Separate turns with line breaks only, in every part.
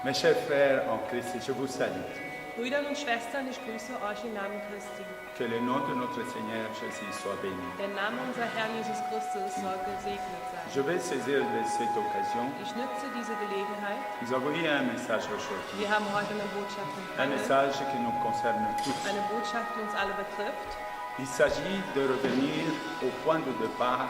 Mes chers frères en Christ, je vous salue.
Brüder und Schwestern, ich grüße euch im Namen Christi.
Que le nom de notre Seigneur Jésus soit béni.
Der Name unser Herrn Jesus Christus soll gesegnet sein.
Je vais saisir de cette occasion.
Ich nutze diese Gelegenheit.
Nous avons eu un message aujourd'hui.
Wir haben heute eine Botschaft
Un
empfangen.
message qui nous concerne tous.
Eine Botschaft, die uns alle betrifft.
Il s'agit de revenir au point de départ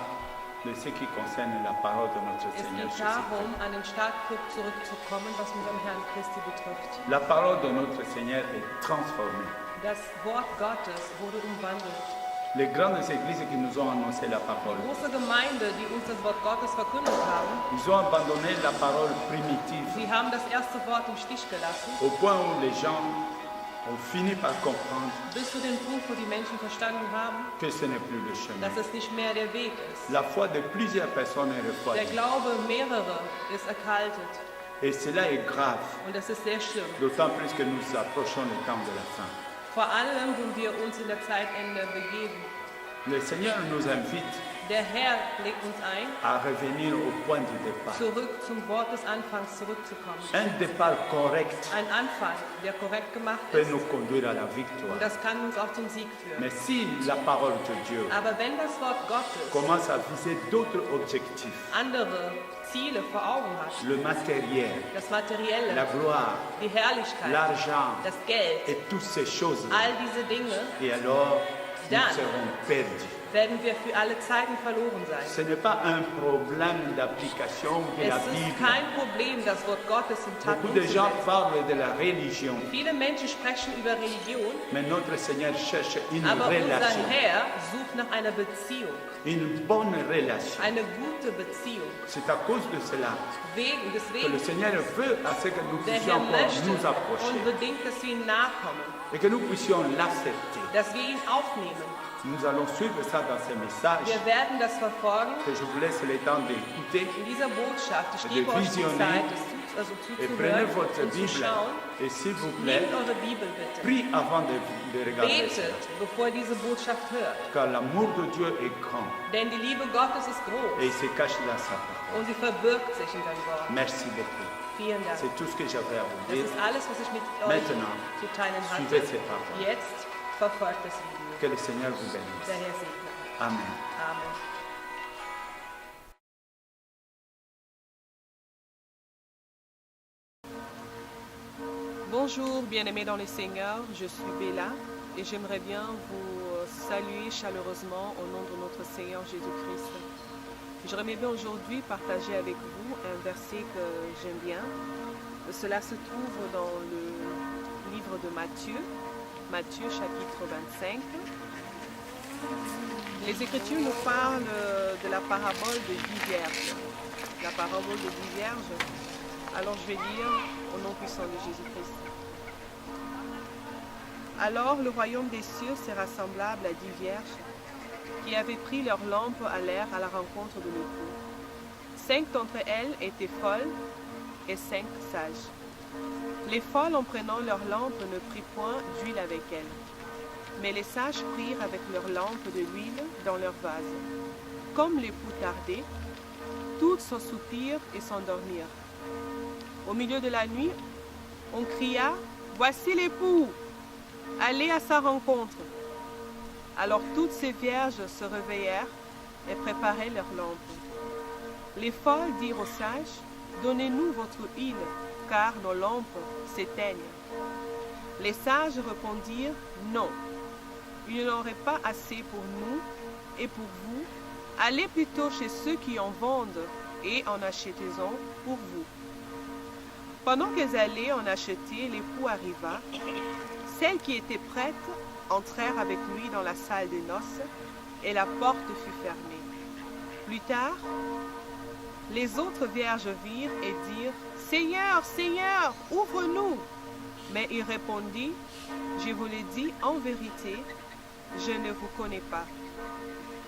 de ce qui concerne la parole de notre
Es
Seigneur
geht
Jésus.
darum, an den Startpunkt zurückzukommen, was unseren Herrn Christi betrifft.
La parole de notre Seigneur est transformée.
Das Wort Gottes wurde umwandelt.
Les grandes églises qui nous ont annoncé la parole,
Große Gemeinde, die uns das Wort Gottes verkündet haben,
ils ont abandonné la parole primitive
sie haben das erste Wort im Stich gelassen,
au point où les gens ont fini par comprendre
bis zu dem Punkt, wo die Menschen verstanden haben,
que ce n'est plus le chemin.
dass es nicht mehr der Weg ist.
La foi de plusieurs personnes est
Der
refroidie.
Glaube mehrerer ist erkaltet
Et cela est grave,
und das ist sehr schlimm.
d'autant plus que nous approchons le temps de la fin.
Vor allem, wenn wir uns in der Zeitende begeben.
Le Seigneur nous invite
Der Herr legt uns ein,
à revenir au point du départ.
zurück zum Wort des Anfangs zurückzukommen.
Un départ correct
Ein Anfang, der korrekt gemacht
peut
ist,
nous conduire à la victoire.
und das kann uns auch zum Sieg führen.
Mais si la parole de Dieu
Aber wenn das Wort Gottes
commence à viser d'autres objectifs,
andere Ziele vor Augen hat,
le matériel,
das
la
Materielle,
gloire,
die Herrlichkeit,
l'argent
das Geld,
et toutes ces choses,
all diese Dinge,
et alors nous
Dan.
serons perdus.
werden wir für alle Zeiten verloren sein.
Ce n'est pas un problème d'application de la
Es ist
Bible.
kein Problem, das Wort Gottes in Tat
Beaucoup de gens
umzusetzen.
parlent de la religion,
Viele Menschen sprechen über Religion,
mais notre Seigneur cherche une
aber unser
relation,
Herr sucht nach einer Beziehung,
une bonne relation.
eine gute Beziehung.
C'est à cause de cela que le
Deswegen,
Seigneur veut à ce que nous
der
puissions
Herr
encore
möchte
nous approcher
unbedingt, dass wir ihm nahe kommen,
et que nous puissions l'accepter.
dass wir ihn aufnehmen.
Nous allons suivre ça dans ces messages
Wir werden das verfolgen
que je vous laisse le temps d'écouter.
in dieser Botschaft. Ich
De
gebe euch die
visionner.
Zeit, es
Et prenez
zuzuhören
votre
und zu
Bible
schauen.
et s'il vous plaît,
Nehmt eure Bibel bitte.
priez avant de regarder ça.
Betet, bevor ihr diese Botschaft hört.
Car l'amour de Dieu est grand
Denn die Liebe Gottes ist groß
et il se cache dans sa parole.
und sie verbirgt sich in deinem Wort.
Merci beaucoup.
Vielen Dank.
C'est tout ce que j'avais à vous
Das
dire.
ist alles, was ich mit euch
Maintenant,
zu teilen
suivez
hatte.
ces paroles.
Jetzt verfolgt das Video.
Que le Seigneur vous bénisse.
Der Herr segne.
Amen.
Amen. Bonjour, bien-aimés dans le Seigneur, je suis Béla et j'aimerais bien vous saluer chaleureusement au nom de notre Seigneur Jésus-Christ. J'aimerais bien aujourd'hui partager avec vous un verset que j'aime bien. Cela se trouve dans le livre de Matthieu, Matthieu chapitre 25. Les Écritures nous parlent de la parabole de 10 vierges. La parabole de 10 vierges. Alors je vais lire au nom puissant de Jésus-Christ. Alors le royaume des cieux sera semblable à 10 vierges qui avaient pris leur lampe à l'air à la rencontre de l'époux. 5 d'entre elles étaient folles et 5 sages. Les folles, en prenant leur lampe, ne prirent point d'huile avec elles. Mais les sages prirent avec leur lampe de l'huile dans leur vase. Comme l'époux tardait, toutes s'assoupirent et s'endormirent. Au milieu de la nuit, on cria « Voici l'époux! Allez à sa rencontre !» Alors toutes ces vierges se réveillèrent et préparèrent leurs lampes. Les folles dirent aux sages « Donnez-nous votre huile, car nos lampes s'éteignent. » Les sages répondirent « Non, il n'y en aurait pas assez pour nous et pour vous. Allez plutôt chez ceux qui en vendent et en achetez-en pour vous. » Pendant qu'elles allaient en acheter, l'époux arriva. Celles qui étaient prêtes entrèrent avec lui dans la salle des noces et la porte fut fermée. Plus tard, les autres vierges virent et dirent « Seigneur, Seigneur, ouvre-nous !» Mais il répondit « Je vous le dis en vérité, je ne vous connais pas.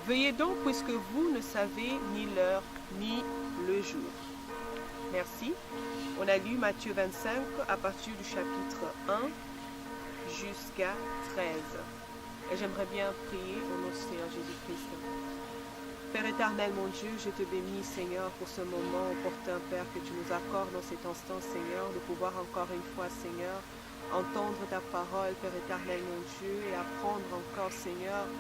Veuillez donc puisque vous ne savez ni l'heure ni le jour. » Merci. On a lu Matthieu 25 à partir du chapitre 1 jusqu'à 13. Et j'aimerais bien prier au nom du Seigneur Jésus-Christ. Père éternel, mon Dieu, je te bénis, Seigneur, pour ce moment opportun, Père, que tu nous accordes dans cet instant, Seigneur, de pouvoir encore une fois, Seigneur, entendre ta parole, Père éternel, mon Dieu, et apprendre encore, Seigneur,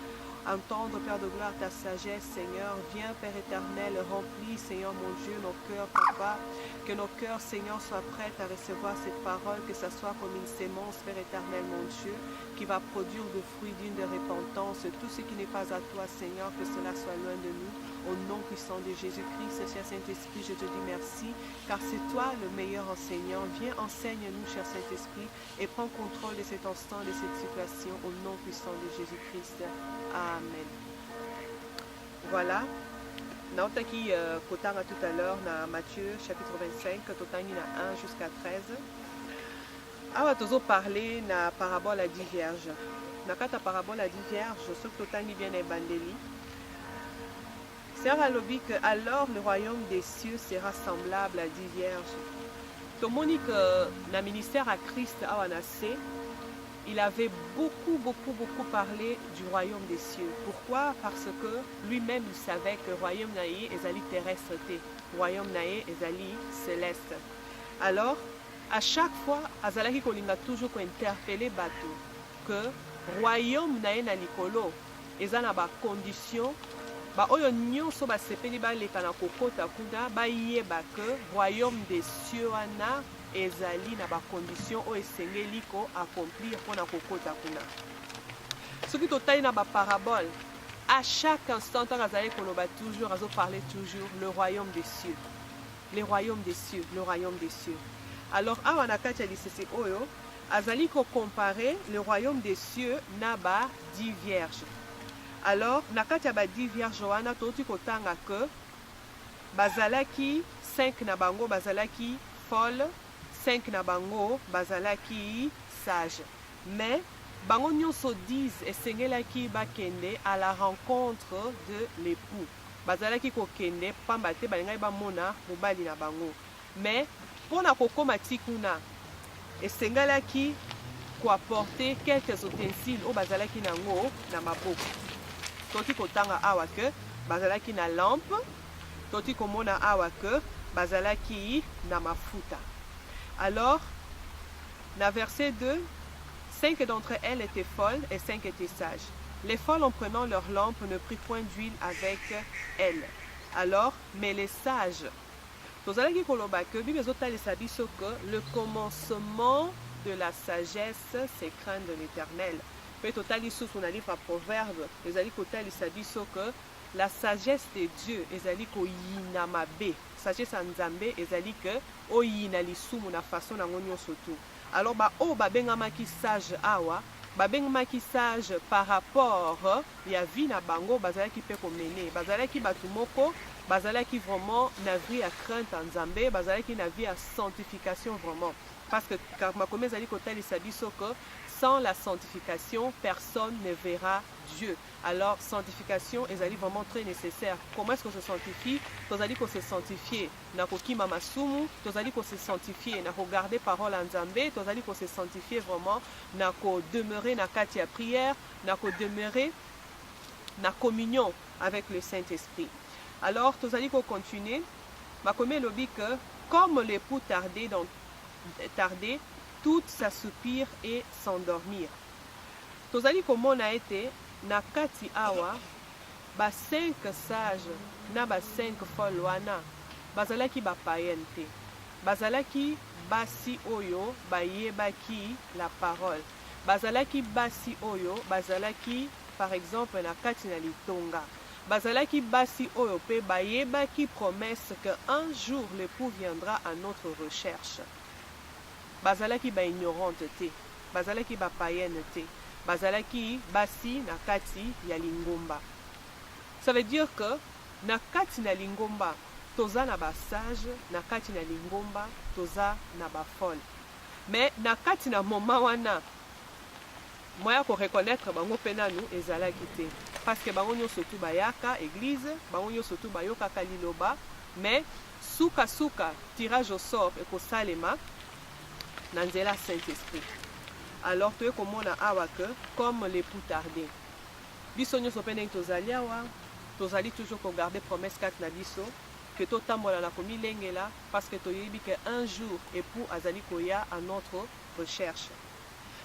entendre, Père de gloire, ta sagesse, Seigneur. Viens, Père éternel, remplis, Seigneur, mon Dieu, nos cœurs, Papa. Que nos cœurs, Seigneur, soient prêts à recevoir cette parole, que ce soit comme une sémence, Père éternel, mon Dieu, qui va produire de fruits dignes de repentance. Tout ce qui n'est pas à toi, Seigneur, que cela soit loin de nous. Au nom puissant de Jésus-Christ, cher Saint-Esprit, je te dis merci, car c'est toi le meilleur enseignant. Viens, enseigne-nous, cher Saint-Esprit, et prends contrôle de cet instant, de cette situation, au nom puissant de Jésus-Christ. Amen. Voilà. Naotaki kotanga tout à l'heure na Matthieu chapitre 25, totangi na 1 jusqu'à 13. Awa tozo parler na parabole à 10 vierges. Na kata parabole à 10 vierges, ce que totangi bien ebandeli. Sœur alobi que alors le royaume des cieux sera semblable à 10 vierges. Tomoni que na ministère à Christ awa na se, il avait beaucoup parlé du royaume des cieux. Pourquoi? Parce que lui-même il savait que le royaume naïe ezali terrestre, le royaume naïe ezali céleste. Alors, à chaque fois, azalaki kolinga toujours ko interpeller bato que royaume naïe na likolo eza na ba condition ba oyo nyonso ba sepeli ba leka na kokota kuna ba yeba que royaume des cieux wana ezali na ba condition o esengeli ko accomplir pour na kokota kuna. Ce qui totali na ba parabole, à chaque instant azali koloba toujours azo parler toujours le royaume des cieux. Le royaume des cieux, le royaume des cieux. Alors awa na kati ya lisese oyo azali ko comparer le royaume des cieux na ba 10 vierges. Alors na kati ya ba 10 vierges wana toti kotanga que bazalaki 5 na bango bazalaki folle, 5 na bango bazalaki sage. Mais bango nyonso 10 esengelaki bakende à la rencontre de l'époux. Bazalaki kokende pamba te balingai bamona mobali na bango. Mais pona kokoma tikuna esengelaki koapporter quelques ustensiles o bazalaki nango na maboko. Toti kotanga awa que bazalaki na lampe, toti komona awa que bazalaki na mafuta. Alors, dans verset 2, 5 d'entre elles étaient folles et 5 étaient sages. Les folles, en prenant leur lampe, ne prirent point d'huile avec elles. Alors, mais les sages, le commencement de la sagesse, c'est craindre de l'Éternel. Totali sous son livre à Proverbe, les ali kotali sabiso que la sagesse de Dieu ezali ko yinamabe. Sagesse en Nzambe ezali que o yinali sumu na façon na ngonyo soto. Alors ba o ba bengamaki sage awa, ba bengamaki sage par rapport ya vie na bango bazalaki pe ko mener, bazalaki batu moko, bazalaki vraiment na vie à crainte en Nzambe, bazalaki na vie à sanctification vraiment. Parce que car ma comme ezali kotali sabiso que sans la sanctification, personne ne verra Dieu. Alors, sanctification est vraiment très nécessaire. Comment est-ce qu'on se sanctifie? Tozali qu'on se sanctifie na kokima masumu, tozali qu'on se sanctifie na regarder parole en Nzambe, tozali qu'on se sanctifie vraiment na ko demeurer na kati ya prière, na ko demeurer na communion avec le Saint-Esprit. Alors, tozali qu'on continue. Ma comme lobi que comme l'époux tardait toutes s'assoupir et s'endormir. Tozali komona ete na kati awa ba 5 sages na ba 5 folles wana bazalaki ba païens te. Bazalaki basi oyo bayebaki la parole. Bazalaki basi oyo bazalaki par exemple na kati na litonga. Bazalaki basi oyo pe bayebaki promesse que un jour l'époux viendra à notre recherche. Bazalaki ba ignorante te, bazalaki ba païenne te, bazalaki basi na kati ya lingomba. Ça veut dire que na kati na lingomba toza na ba sage, na kati na lingomba toza na ba folle. Mais na kati na moment wana moya ko reconnaître bango pena nous ezalaki te. Parce que bango nyonso tu bayaka église, bango nyonso tu bayoka liloba, mais suka tirage au sort et ko salema Nanzela Saint-Esprit. Alors tu es comme on a awa que comme l'époux tardé. Bisonyo sopene tozaliawa, tozali toujours kogarde promesse kati na biso ke totambola na komilengela parce que toyebi ke un jour époux azali koya à notre recherche.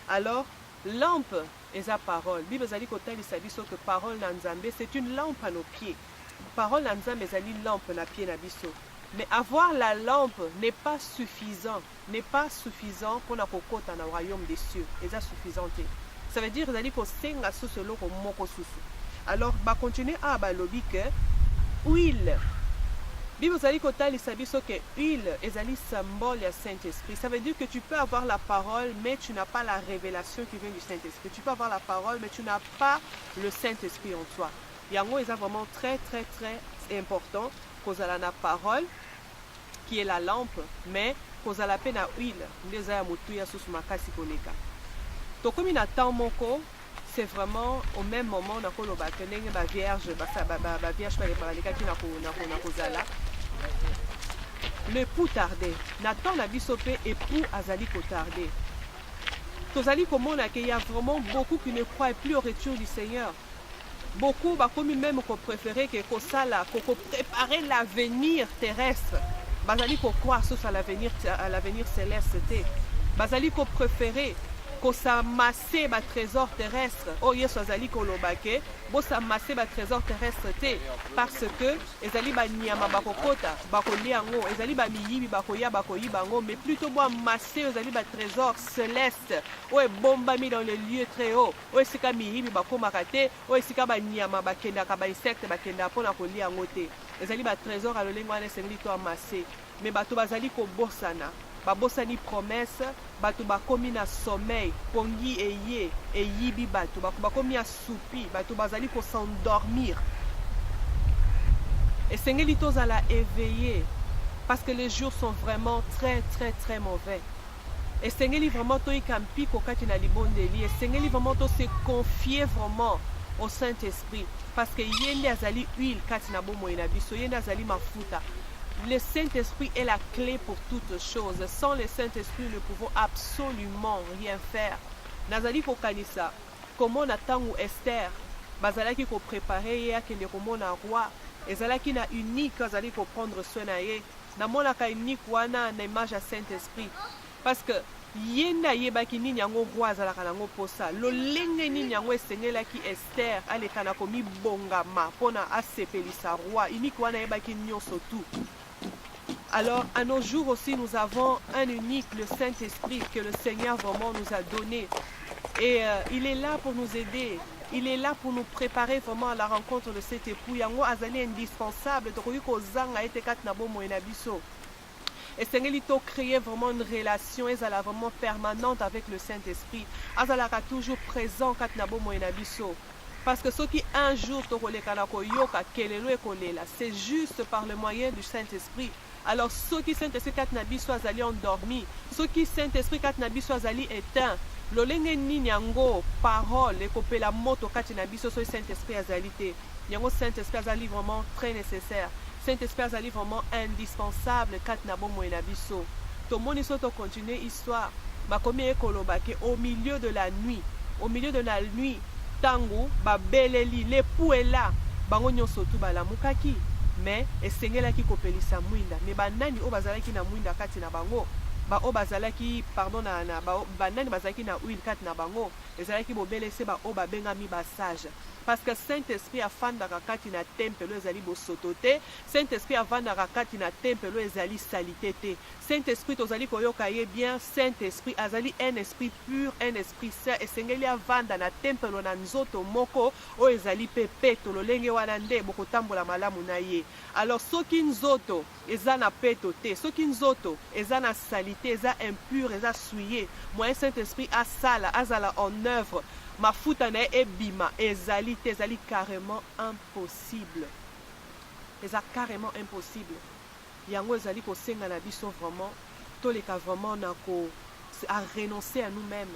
Alors lampe eza parole. Bible ezali kotalisa biso que parole na Nzambe c'est une lampe à nos pieds. Parole na Nzambe ezali lampe na pied na biso. Mais avoir la lampe n'est pas suffisant pour na kokota na royaume des cieux. Eza suffisant te. Ça veut dire ezali kosenga susu eloko moko susu. Alors ba continuer à balobi que huile. Bible ezali kotalisa biso que huile ezali symbole ya Saint-Esprit. Ça veut dire que tu peux avoir la parole mais tu n'as pas la révélation qui vient du Saint-Esprit. Tu peux avoir la parole mais tu n'as pas le Saint-Esprit en toi. Yango est vraiment très important kozala na parole qui est la lampe mais kozala pe na huile ndeza ya motuya susu makasi koleka. Tokomi na temps moko c'est vraiment au même moment na koloba ke ndenge ba vierge ba vierge balekaki na kozala. L'époux tardait. Nathan na biso pe époux azali kotarder. Tozali komona ke y a vraiment beaucoup qui ne croient plus au retour du Seigneur. Beaucoup bakomi même ko préférer que kosala ko préparer l'avenir terrestre. Bazali ko croire sur l'avenir céleste te. Bazali ko préférer ko s'amasser ba trésor terrestre. Oh yeso azali ko lobake, bo s'amasser ba trésor terrestre te parce que ezali ba nyama bakokota, bakolia ngo, ezali ba miyibi bakoya bakoyiba ngo, mais plutôt bo amasser ezali ba trésor céleste. O bombami dans les lieux très hauts. O esika miyibi bakomaka te, o esika ba nyama bakenda ka ba insecte bakenda pona kolia ngo te. Ezali ba trésor a lolengo ane sengli to amasser. Mais bato bazali ko bosana. Babosani promesse, bato bakomi na sommeil, pongi eye, eyibi bato, bakomi asoupi, bato bazali ko s'endormir. Et sengeli tozala éveillé, parce que les jours sont vraiment très mauvais. Et sengeli vraiment to ikampi kokati na libondeli, et sengeli vraiment to se confier vraiment au Saint-Esprit, parce que yende azali huile kati na bomo ina biso, yende azali mafuta. Le Saint-Esprit est la clé pour toutes choses. Sans le Saint-Esprit, nous ne pouvons absolument rien faire. Nazali ko kanisa, comment na tangu Esther, bazalaki ko préparer ya kende komona roi, ezalaki na unique azali ko prendre soin na ye, na mona ka unique wana na image à Saint-Esprit. Parce que yenda yebaki nini yango roi azalaka nango posa, lolenge nini yango esengelaki Esther aleka na komi bongama pona asepelisa roi, unique wana yebaki nyonso tout. Alors, à nos jours aussi, nous avons un unique, le Saint-Esprit, que le Seigneur vraiment nous a donné. Et il est là pour nous aider. Il est là pour nous préparer vraiment à la rencontre de cet époux. Yango azali indispensable. Et Seigneur, créer vraiment une relation, ezala vraiment permanente avec le Saint-Esprit. Azala toujours présent kat na bomo enabiso. Parce que ce qui un jour c'est juste par le moyen du Saint-Esprit. Alors ceux qui Saint-Esprit kat nabi soit allés endormis, ceux qui Saint-Esprit kat nabi soit allés éteints, lolenge ni nyango parole et kopé la moto kat nabi soit Saint-Esprit azalité. Nyango Saint-Esprit azali vraiment très nécessaire. Saint-Esprit azali vraiment indispensable kat nabo mo enabiso. To moni so to continuer histoire. Makomi ekolobake au milieu de la nuit. Au milieu de la nuit, tango ba beleli l'époux est là. Bango nyonso tu balamukaki. Mais esengelaki kopelisa mwinda mais banani o bazalaki na mwinda kati na bango ba o bazalaki pardon na ba banani bazalaki na huile kati na bango ezalaki bobelese ba o babengami ba sage parce que Saint-Esprit afandaka kati na tempelo ezali bosoto te, Saint-Esprit avandaka kati na tempelo ezali salité te. Saint-Esprit tozali koyoka ye bien, Saint-Esprit azali un esprit pur, un esprit saint, esengeli avanda na tempelo na nzoto moko o ezali pepeto lolenge wana nde bokotambola malamu na ye. Alors soki nzoto eza na peto te, soki nzoto eza na salité, eza impur, eza souillé, moyen Saint-Esprit asala azala en œuvre mafuta na ebima ezali te, ezali carrément impossible. Eza carrément impossible. Yango ezali kosenga na biso vraiment, toleka vraiment na ko à renoncer à nous-mêmes.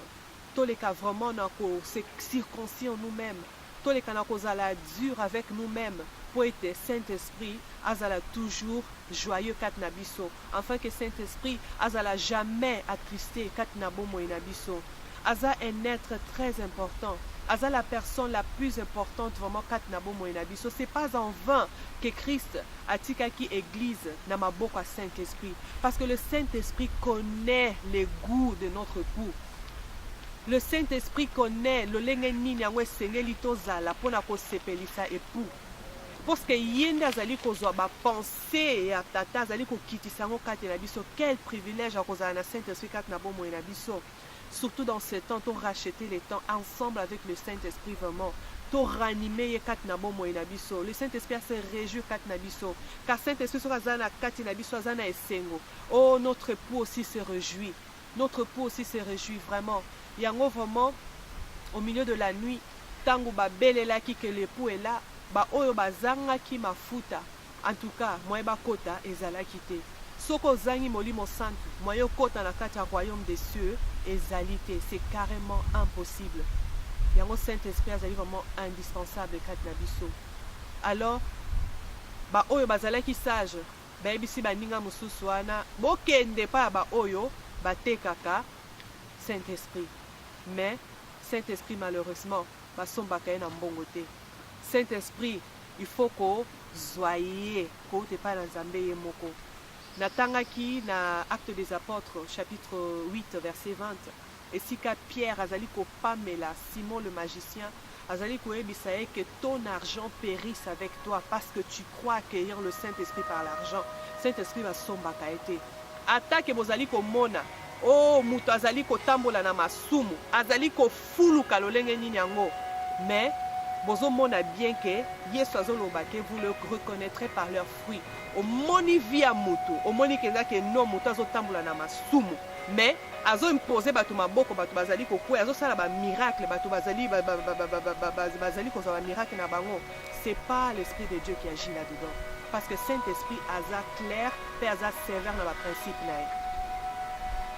Toleka vraiment na ko se circoncire nous-mêmes. Toleka na ko zala dur avec nous-mêmes pour être Saint-Esprit azala toujours joyeux kat na biso. Afin que Saint-Esprit azala jamais attristé kat na bomo na biso. aza un être très important. Aza la personne la plus importante vraiment kat na bomo na biso. C'est pas en vain que Christ atikaki église na maboko à Saint-Esprit, parce que le Saint-Esprit connaît les goûts de notre époux. Le Saint-Esprit connaît le lenge nini yango esengeli tozala mpona kosepelisa époux. Parce que yende azali kozwa ba pensée ya tata azali kokitisa yango kati na biso. Quel privilège akozala na Saint-Esprit kati na bomo na biso. Surtout dans ce temps, pour racheter les temps ensemble avec le Saint-Esprit vraiment. Pour ranimer kat na bomo na biso. Le Saint-Esprit se réjouit kat na biso. Car Saint-Esprit sera zana kat na biso zana esengo. Oh, notre époux aussi se réjouit. Notre époux aussi se réjouit vraiment. Yango vraiment au milieu de la nuit, tango ba belela ki que l'époux est là, ba oyo bazanga ki mafuta. En tout cas, moi ba kota ezala kité. Soko zangi molimo santo, moyo kota na kati ya royaume des cieux, ezalité, c'est carrément impossible. Yango Saint-Esprit azali vraiment indispensable kati na biso. Alors, ba oyo bazalaki sage, ba ebisi baninga mususu wana, bokende pa ba oyo batekaka Saint-Esprit. Mais Saint-Esprit malheureusement, basombaka ye na mbongo te. Saint-Esprit, il faut ko zoyer, ko te pa na Nzambe ye moko. Natangaki na Actes des Apôtres, chapitre 8, verset 20. Et si ka Pierre azali ko pamela Simon le magicien, azali ko ebisa ye que ton argent périsse avec toi parce que tu crois accueillir le Saint-Esprit par l'argent. Saint-Esprit va sombaka ete. Attaque bozali ko mona. Oh, muto azali ko tambola na masumu, azali ko fuluka lolenge nini yango. Mais bozo mona bien que Yesu azolobake, vous le reconnaîtrez par leurs fruits. Omoni via mutu, omoni keza ke no mutu azotambola na masumu, mais azo imposer batu maboko, batu bazali ko kwe, azo sala ba miracle, batu bazali bazali ko za ba miracle na bango. C'est pas l'esprit de Dieu qui agit là-dedans, parce que Saint-Esprit aza clair, pe aza sévère na ba principe na ye.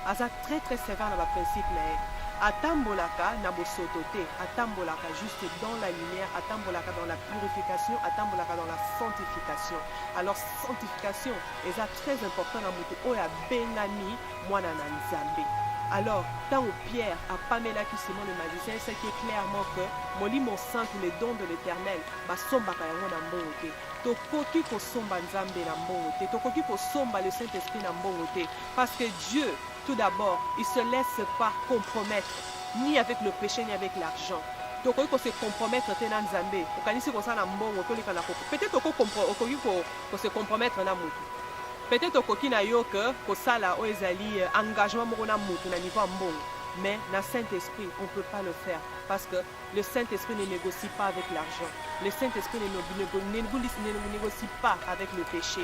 Aza très très sévère na ba principe na ye. Atambolaka na bosoto te, atambolaka juste dans la lumière, atambolaka dans la purification, atambolaka dans la sanctification. Alors sanctification est très important dans mutu oya bengani mwana na Nzambe. Alors tant Pierre a pamelaki Simon le magicien, c'est que clairement que molimo saint les dons de l'Éternel basombaka yango na mbongo te. Tokoki kosomba Nzambe na mbongo te, tokoki kosomba le Saint-Esprit na mbongo te, parce que Dieu tout d'abord, il ne se laisse pas compromettre, ni avec le péché, ni avec l'argent. Donc, il faut se compromettre dans Nzambe. Peut-être qu'on se compromettre dans Moutou. Peut-être qu'on a eu que ça là, engagement na niveau mbongo. Mais dans le Saint-Esprit, on ne peut pas le faire. Parce que le Saint-Esprit ne négocie pas avec l'argent. Le Saint-Esprit ne négocie pas avec le péché.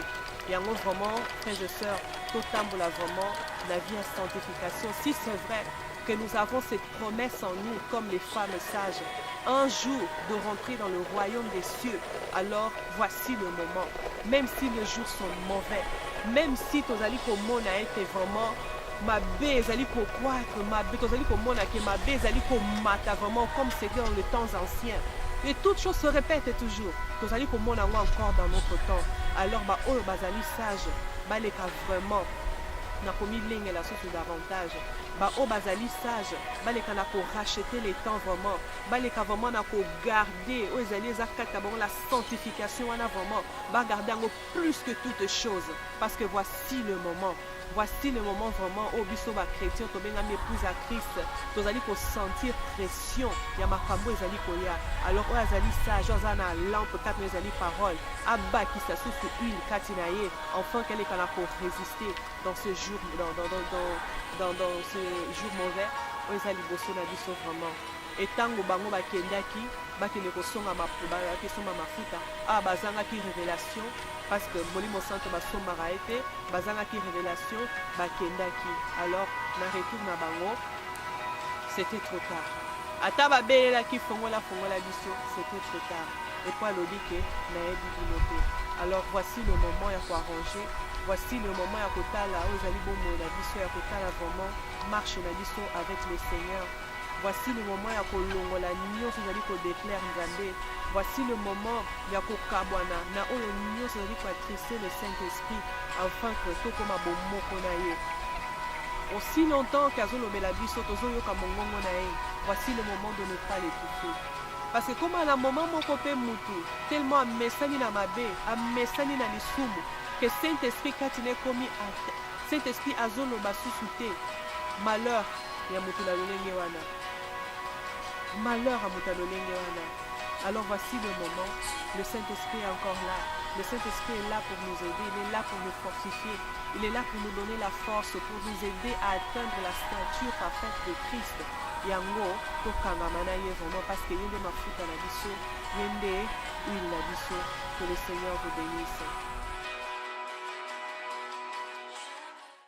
Et en gros, vraiment, frères et sœurs, tout tambola vraiment la vie en sanctification. Si c'est vrai que nous avons cette promesse en nous, comme les femmes sages, un jour de rentrer dans le royaume des cieux, alors voici le moment. Même si les jours sont mauvais, même si ton aliko monde a été vraiment mabe ezali ko croître, mabe tozali ko mona ke mabe ezali ko mata vraiment comme c'était dans les temps anciens. Et toutes choses se répètent toujours. Tozali ko mona encore dans notre temps. Alors ba oyo bazali sage, baleka vraiment na komi lenge la source davantage. Ba oyo bazali sage, baleka na ko racheter les temps vraiment. Baleka vraiment na ko garder oyo ezali ezakata bon la sanctification wana vraiment. Ba garder ngo plus que toutes choses parce que voici le moment. Voici le moment vraiment où biso ba chrétien to benga épouse à Christ. Tozali ko sentir pression ya makambo ezali koya. Alors oyo azali sage, ozana lampe kat no ezali parole. Abba qui sa sous huile katina ye, enfin qu'elle est capable pour résister dans ce jour dans ce jour mauvais. Oyo ezali boso na biso vraiment. Et tango bango bakendaki bakende kosonga mafuta bazangaki révélation parce que molimo santo basombaka ete bazangaki révélation bakendaki. Alors na retour na bango c'était trop tard. Ata babelelaki fongola biso, c'était trop tard. Et puis alobi ke nayebi bino te. Alors voici le moment ya koarranger, voici le moment ya kotala oyo ezali bomoi na biso ya kotala vraiment marche na biso avec le Seigneur. Voici le moment ya kolongola nyonso ezali kodéclare Nzambe. Voici le moment ya kokabwana na oyo nyonso ezali koattrister le Saint-Esprit afin que tokoma bomoko na ye. Aussi longtemps qu'azolobela biso tozoyoka mongongo na ye, voici le moment de ne pas l'étouffer. Parce que comme à un moment moko pe mutu, tellement amesani na mabe, amesani na lisumu, que Saint-Esprit katine komi ate, Saint-Esprit azoloba susu te, malheur ya mutu na lolenge wana. Malheur à mutu na lolenge wana. Alors voici le moment, le Saint-Esprit est encore là. Le Saint-Esprit est là pour nous aider, il est là pour nous fortifier, il est là pour nous donner la force, pour nous aider à atteindre la stature parfaite de Christ. Yango, tokangamana ye vraiment parce que yende mafuta na biso, yende huile na biso, que le Seigneur vous bénisse.